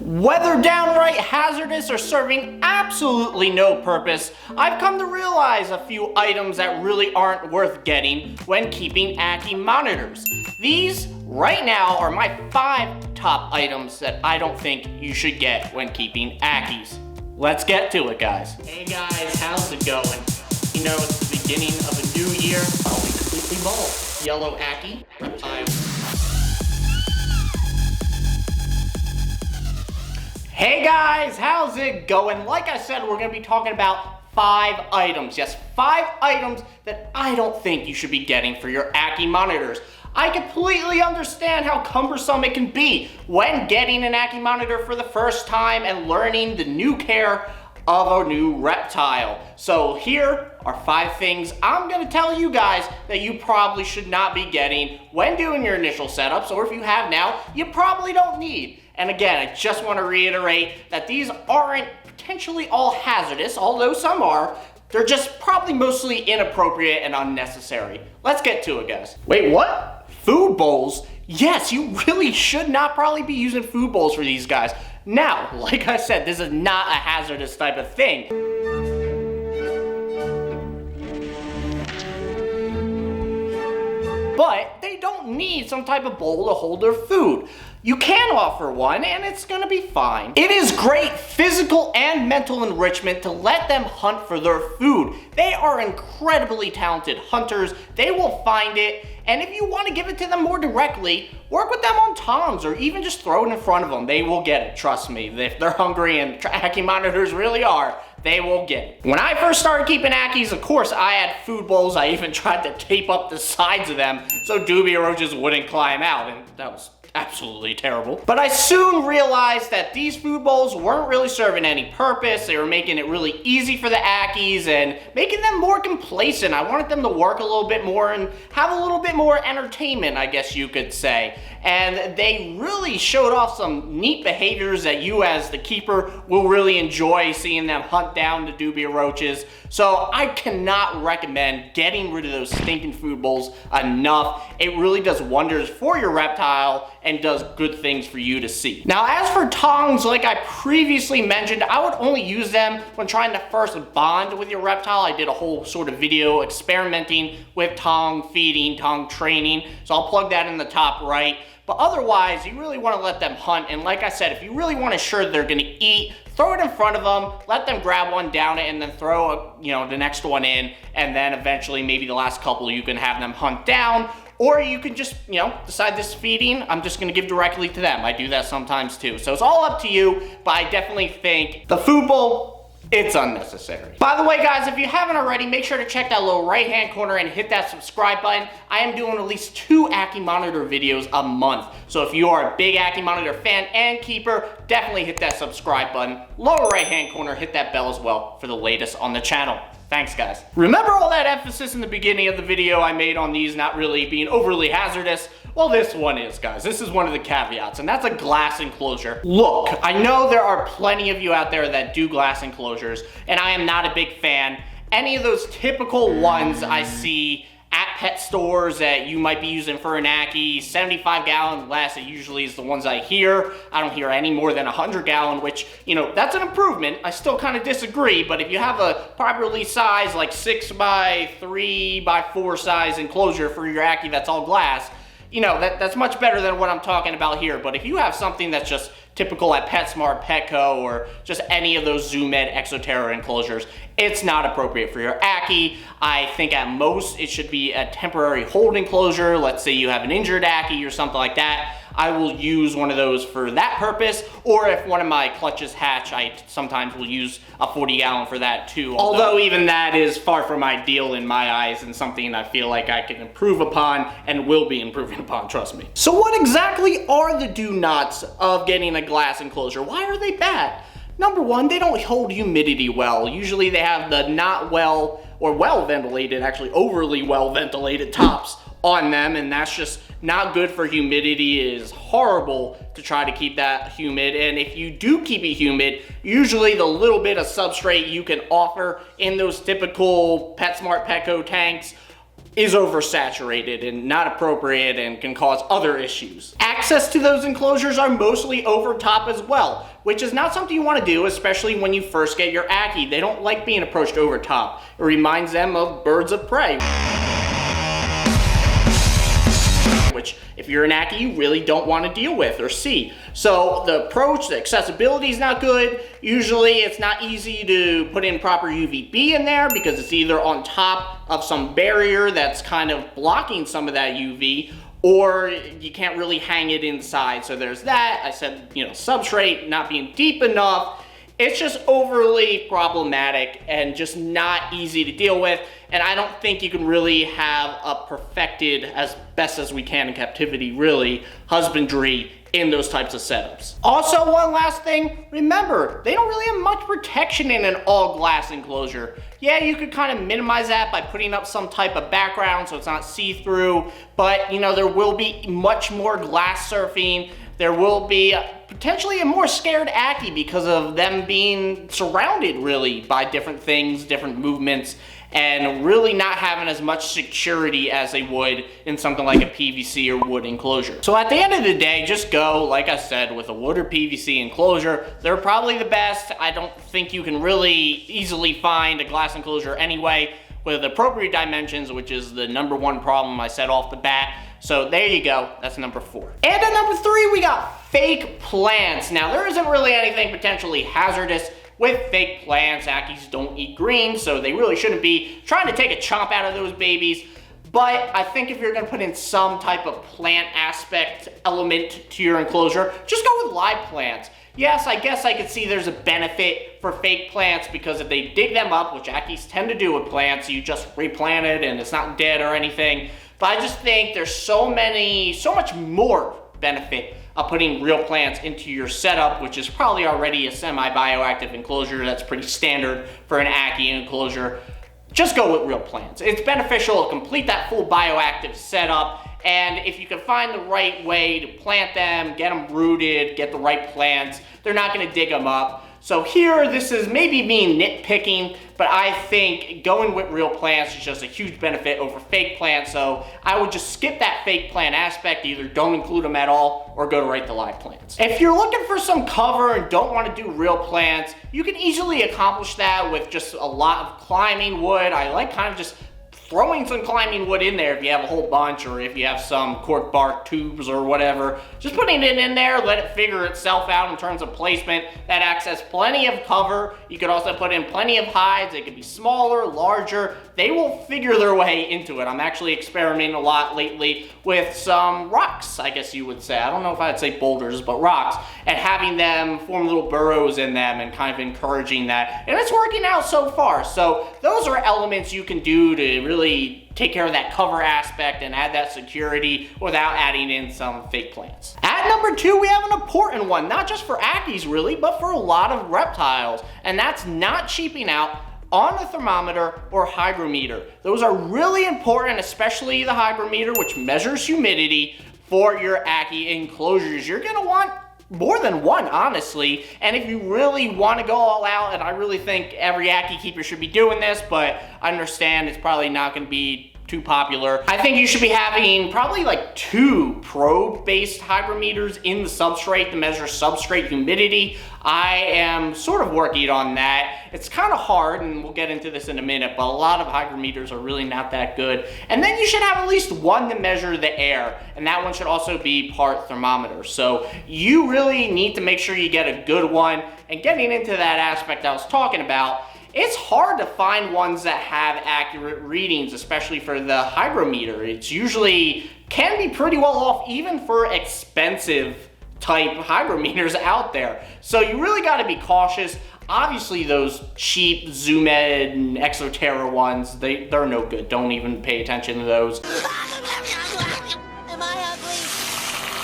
Whether downright hazardous or serving absolutely no purpose, I've come to realize a few items that really aren't worth getting when keeping Ackie monitors. These, right now, are my 5 top items that I don't think you should get when keeping Ackies. Let's get to it, guys. Hey guys, how's it going? You know, it's the beginning of a new year. I'll be completely bald. Yellow Ackie, Reptile. Hey guys, how's it going? Like I said, we're gonna be talking about 5 items. Yes, 5 items that I don't think you should be getting for your Ackie monitors. I completely understand how cumbersome it can be when getting an Ackie monitor for the first time and learning the new care of a new Reptile. So here are 5 things I'm gonna tell you guys that you probably should not be getting when doing your initial setups, or if you have now, you probably don't need. And again, I just want to reiterate that these aren't potentially all hazardous, although some are. They're just probably mostly inappropriate and unnecessary. Let's get to it, guys. Wait, what? Food bowls? Yes, you really should not probably be using food bowls for these guys. Now, like I said, this is not a hazardous type of thing. But they don't need some type of bowl to hold their food. You can offer one and it's gonna be fine. It is great physical and mental enrichment to let them hunt for their food. They are incredibly talented hunters. They will find it, and if you want to give it to them more directly, work with them on tongs or even just throw it in front of them. They will get it, trust me. If they're hungry, and Ackie monitors really are, they will get it. When I first started keeping Ackies, of course, I had food bowls. I even tried to tape up the sides of them so dubia roaches wouldn't climb out, and that was absolutely terrible. But I soon realized that these food bowls weren't really serving any purpose. They were making it really easy for the Ackies and making them more complacent. I wanted them to work a little bit more and have a little bit more entertainment, I guess you could say. And they really showed off some neat behaviors that you as the keeper will really enjoy, seeing them hunt down the dubia roaches. So I cannot recommend getting rid of those stinking food bowls enough. It really does wonders for your reptile and does good things for you to see. Now, as for tongs, like I previously mentioned, I would only use them when trying to first bond with your reptile. I did a whole sort of video experimenting with tong feeding, tong training, so I'll plug that in the top right. But otherwise, you really want to let them hunt, and like I said, if you really want to ensure they're going to eat, throw it in front of them, let them grab one, down it, and then throw the next one in, and then eventually maybe the last couple you can have them hunt down. Or you can just, decide this feeding, I'm just gonna give directly to them. I do that sometimes too. So it's all up to you, but I definitely think the food bowl, it's unnecessary. By the way, guys, if you haven't already, make sure to check that little right-hand corner and hit that subscribe button. I am doing at least 2 Ackie monitor videos a month. So if you are a big Ackie monitor fan and keeper, definitely hit that subscribe button. Lower right-hand corner, hit that bell as well for the latest on the channel. Thanks, guys. Remember all that emphasis in the beginning of the video I made on these not really being overly hazardous? Well, this one is, guys. This is one of the caveats, and that's a glass enclosure. Look, I know there are plenty of you out there that do glass enclosures, and I am not a big fan. Any of those typical ones I see at pet stores that you might be using for an Ackie, 75 gallon less, it usually is the ones I hear. I don't hear any more than 100 gallon, which, that's an improvement. I still kind of disagree, but if you have a properly sized, like 6x3x4 size enclosure for your Ackie that's all glass, that's much better than what I'm talking about here. But if you have something that's just typical at PetSmart, Petco, or just any of those Zoo Med Exoterra enclosures, it's not appropriate for your Ackie. I think at most it should be a temporary hold enclosure. Let's say you have an injured Ackie or something like that. I will use one of those for that purpose, or if one of my clutches hatch, I sometimes will use a 40 gallon for that too. Although even that is far from ideal in my eyes and something I feel like I can improve upon and will be improving upon, trust me. So what exactly are the do-nots of getting a glass enclosure? Why are they bad? Number one, they don't hold humidity well. Usually they have the not well or well ventilated, actually overly well ventilated tops on them, and that's just not good for humidity. It is horrible to try to keep that humid, and if you do keep it humid, usually the little bit of substrate you can offer in those typical PetSmart Petco tanks is oversaturated and not appropriate and can cause other issues. Access to those enclosures are mostly over top as well, which is not something you want to do, especially when you first get your Ackie. They don't like being approached over top. It reminds them of birds of prey, which if you're an Ackie, you really don't want to deal with or see. So the approach, the accessibility is not good. Usually it's not easy to put in proper UVB in there because it's either on top of some barrier that's kind of blocking some of that UV, or you can't really hang it inside. So there's that. I said, substrate not being deep enough. It's just overly problematic and just not easy to deal with. And I don't think you can really have a perfected, as best as we can in captivity, really, husbandry in those types of setups. Also, one last thing, remember, they don't really have much protection in an all glass enclosure. Yeah, you could kind of minimize that by putting up some type of background so it's not see-through, but there will be much more glass surfing. There will be potentially a more scared Ackie because of them being surrounded really by different things, different movements, and really not having as much security as they would in something like a PVC or wood enclosure. So at the end of the day, just go, like I said, with a wood or PVC enclosure. They're probably the best. I don't think you can really easily find a glass enclosure anyway with appropriate dimensions, which is the #1 problem I said off the bat. So there you go, that's number 4. And at number 3, we got fake plants. Now there isn't really anything potentially hazardous with fake plants. Ackies don't eat green, so they really shouldn't be trying to take a chomp out of those babies. But I think if you're gonna put in some type of plant aspect element to your enclosure, just go with live plants. Yes, I guess I could see there's a benefit for fake plants because if they dig them up, which Ackies tend to do with plants, you just replant it and it's not dead or anything. But I just think there's so much more benefit of putting real plants into your setup, which is probably already a semi-bioactive enclosure that's pretty standard for an Ackie enclosure. Just go with real plants. It's beneficial to complete that full bioactive setup, and if you can find the right way to plant them, get them rooted, get the right plants, they're not gonna dig them up. So here, this is maybe me nitpicking, but I think going with real plants is just a huge benefit over fake plants, so I would just skip that fake plant aspect, either don't include them at all, or go right to live plants. If you're looking for some cover and don't want to do real plants, you can easily accomplish that with just a lot of climbing wood. I like kind of just throwing some climbing wood in there if you have a whole bunch, or if you have some cork bark tubes or whatever. Just putting it in there, let it figure itself out in terms of placement. That acts as plenty of cover. You could also put in plenty of hides. They could be smaller, larger. They will figure their way into it. I'm actually experimenting a lot lately with some rocks, I guess you would say. I don't know if I'd say boulders, but rocks, and having them form little burrows in them and kind of encouraging that. And it's working out so far. So those are elements you can do to really take care of that cover aspect and add that security without adding in some fake plants. At number 2, we have an important one, not just for Ackies really, but for a lot of reptiles, and that's not cheaping out on the thermometer or hygrometer. Those are really important, especially the hygrometer, which measures humidity for your Ackie enclosures. You're gonna want more than one, honestly, and if you really want to go all out, and I really think every Ackie keeper should be doing this, but I understand it's probably not going to be too popular. I think you should be having probably like 2 probe-based hygrometers in the substrate to measure substrate humidity. I am sort of working on that. It's kind of hard, and we'll get into this in a minute, but a lot of hygrometers are really not that good. And then you should have at least one to measure the air, and that one should also be part thermometer. So you really need to make sure you get a good one. And getting into that aspect I was talking about, it's hard to find ones that have accurate readings, especially for the hygrometer. It's usually can be pretty well off even for expensive type hygrometers out there. So you really got to be cautious. Obviously those cheap Zoom Ed and Exoterra ones, they're no good. Don't even pay attention to those. Am I ugly?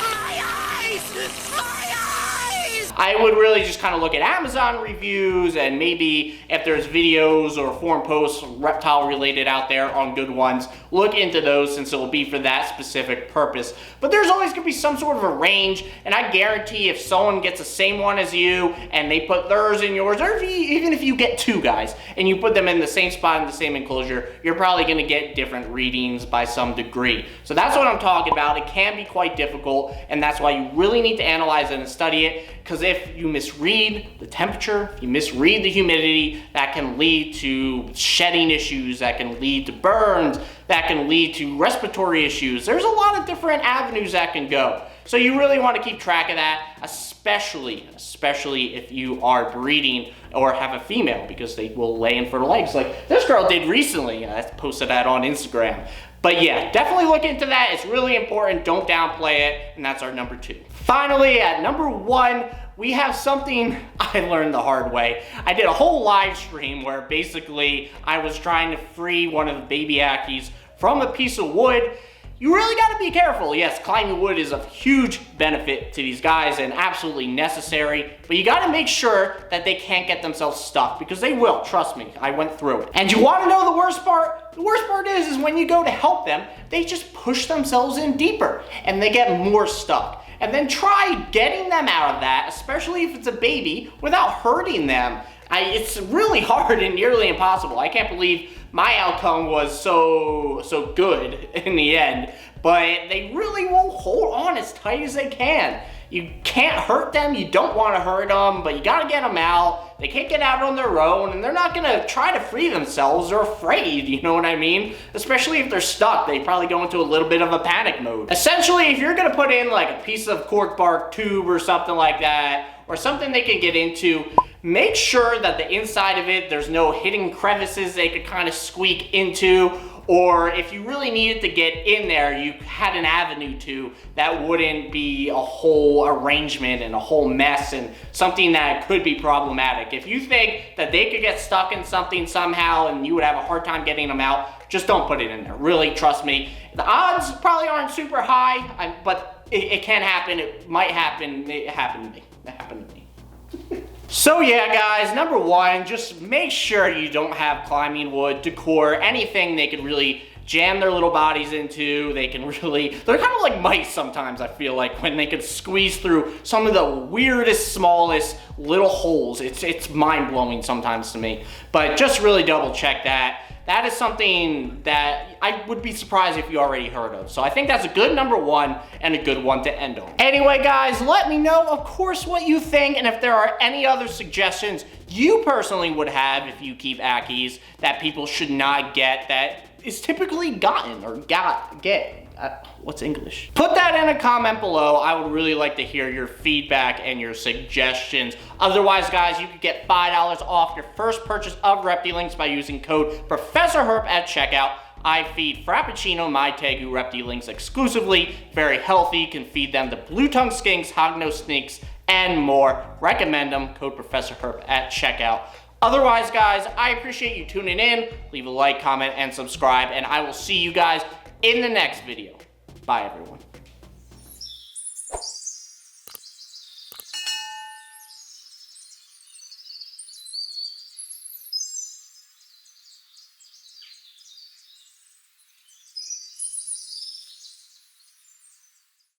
My eyes! My eyes! I would really just kind of look at Amazon reviews, and maybe if there's videos or forum posts reptile related out there on good ones, look into those since it will be for that specific purpose. But there's always going to be some sort of a range, and I guarantee if someone gets the same one as you and they put theirs in yours, or even if you get two guys and you put them in the same spot in the same enclosure, you're probably going to get different readings by some degree. So that's what I'm talking about. It can be quite difficult, and that's why you really need to analyze it and study it, because if you misread the temperature, if you misread the humidity, that can lead to shedding issues, that can lead to burns, that can lead to respiratory issues. There's a lot of different avenues that can go. So you really want to keep track of that, especially if you are breeding or have a female, because they will lay infertile eggs like this girl did recently. I posted that on Instagram. But yeah, definitely look into that. It's really important. Don't downplay it. And that's our number 2. Finally, at number 1, we have something I learned the hard way. I did a whole live stream where basically I was trying to free one of the baby Ackies from a piece of wood. You really got to be careful. Yes, climbing wood is of huge benefit to these guys and absolutely necessary, but you got to make sure that they can't get themselves stuck, because they will. Trust me, I went through it. And you want to know the worst part? The worst part is when you go to help them, they just push themselves in deeper and they get more stuck. And then try getting them out of that, especially if it's a baby, without hurting them. It's really hard and nearly impossible. I can't believe my outcome was so good in the end, but they really won't hold on as tight as they can. You can't hurt them, you don't want to hurt them, but you gotta get them out. They can't get out on their own, and they're not gonna try to free themselves. They're afraid, you know what I mean? Especially if they're stuck, they probably go into a little bit of a panic mode. Essentially, if you're gonna put in like a piece of cork bark tube or something like that, or something they can get into, make sure that the inside of it, there's no hidden crevices they could kind of squeak into, or if you really needed to get in there, you had an avenue to that wouldn't be a whole arrangement and a whole mess and something that could be problematic. If you think that they could get stuck in something somehow and you would have a hard time getting them out, just don't put it in there. Really, trust me. The odds probably aren't super high, but it can happen. It might happen. It happened to me. It happened to me. So yeah, guys, number 1, just make sure you don't have climbing wood, decor, anything they could really jam their little bodies into. They can really, they're kind of like mice sometimes, I feel like, when they can squeeze through some of the weirdest, smallest little holes. It's mind-blowing sometimes to me, but just really double check that. That is something that I would be surprised if you already heard of. So I think that's a good number 1 and a good one to end on. Anyway, guys, let me know, of course, what you think, and if there are any other suggestions you personally would have if you keep Ackies that people should not get that is typically gotten or get. What's English? Put that in a comment below. I would really like to hear your feedback and your suggestions. Otherwise, guys, you could get $5 off your first purchase of Reptilinks by using code Professor Herp at checkout. I feed Frappuccino, my Tegu Reptilinks exclusively. Very healthy, can feed them the blue tongue skinks, hognose snakes, and more. Recommend them, code Professor Herp at checkout. Otherwise, guys, I appreciate you tuning in. Leave a like, comment, and subscribe, and I will see you guys in the next video. Bye, everyone.